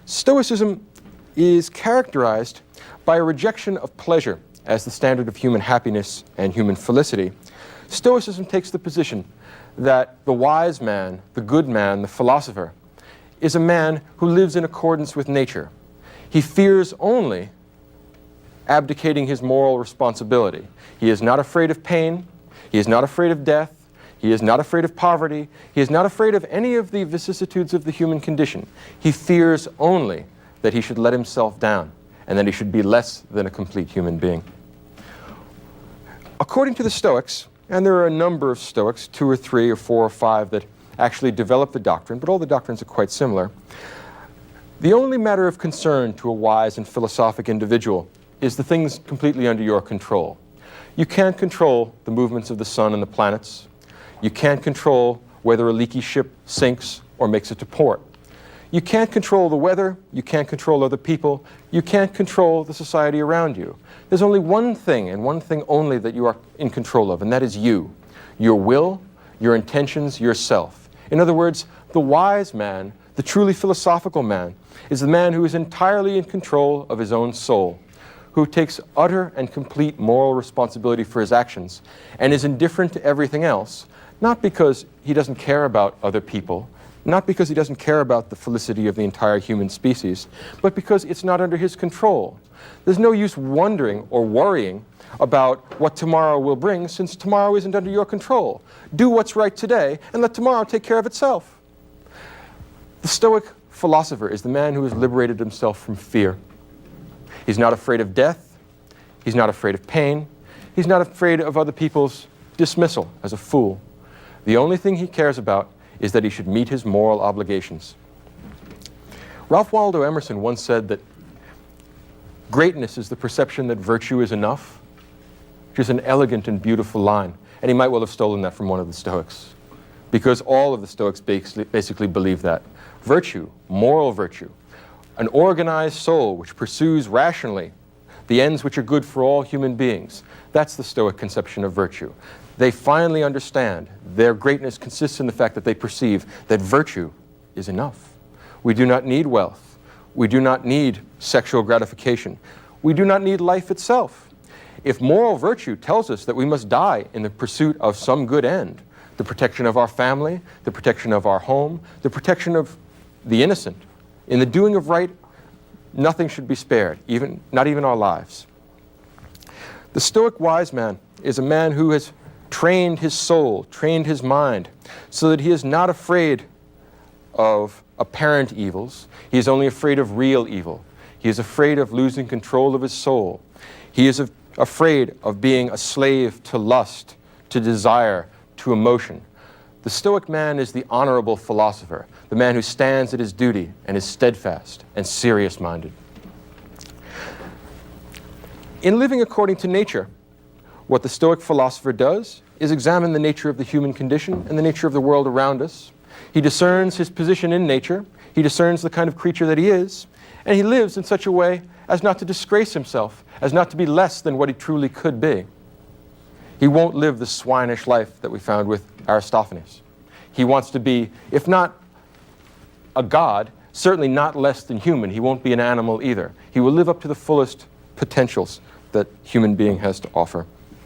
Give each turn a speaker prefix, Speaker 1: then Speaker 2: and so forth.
Speaker 1: Stoicism is characterized by a rejection of pleasure as the standard of human happiness and human felicity. Stoicism takes the position that the wise man, the good man, the philosopher, is a man who lives in accordance with nature. He fears only abdicating his moral responsibility. He is not afraid of pain. He is not afraid of death. He is not afraid of poverty. He is not afraid of any of the vicissitudes of the human condition. He fears only that he should let himself down and that he should be less than a complete human being. According to the Stoics, and there are a number of Stoics, 2 or 3 or 4 or 5 that actually develop the doctrine, but all the doctrines are quite similar. The only matter of concern to a wise and philosophic individual is the things completely under your control. You can't control the movements of the sun and the planets. You can't control whether a leaky ship sinks or makes it to port. You can't control the weather. You can't control other people. You can't control the society around you. There's only one thing, and one thing only, that you are in control of, and that is you. Your will, your intentions, yourself. In other words, the wise man, the truly philosophical man, is the man who is entirely in control of his own soul, who takes utter and complete moral responsibility for his actions, and is indifferent to everything else, not because he doesn't care about other people, not because he doesn't care about the felicity of the entire human species, but because it's not under his control. There's no use wondering or worrying about what tomorrow will bring, since tomorrow isn't under your control. Do what's right today, and let tomorrow take care of itself. The Stoic philosopher is the man who has liberated himself from fear. He's not afraid of death. He's not afraid of pain. He's not afraid of other people's dismissal as a fool. The only thing he cares about is that he should meet his moral obligations. Ralph Waldo Emerson once said that greatness is the perception that virtue is enough, which is an elegant and beautiful line. And he might well have stolen that from one of the Stoics, because all of the Stoics basically believe that. Virtue, moral virtue, an organized soul which pursues rationally the ends which are good for all human beings. That's the Stoic conception of virtue. They finally understand their greatness consists in the fact that they perceive that virtue is enough. We do not need wealth. We do not need sexual gratification. We do not need life itself. If moral virtue tells us that we must die in the pursuit of some good end, the protection of our family, the protection of our home, the protection of the innocent, in the doing of right, nothing should be spared, not even our lives. The Stoic wise man is a man who has trained his soul, trained his mind, so that he is not afraid of apparent evils. He is only afraid of real evil. He is afraid of losing control of his soul. He is afraid of being a slave to lust, to desire, to emotion. The Stoic man is the honorable philosopher, the man who stands at his duty and is steadfast and serious-minded. In living according to nature, what the Stoic philosopher does is examine the nature of the human condition and the nature of the world around us. He discerns his position in nature. He discerns the kind of creature that he is, and he lives in such a way as not to disgrace himself, as not to be less than what he truly could be. He won't live the swinish life that we found with Aristophanes. He wants to be, if not a god, certainly not less than human. He won't be an animal either. He will live up to the fullest potentials that human being has to offer.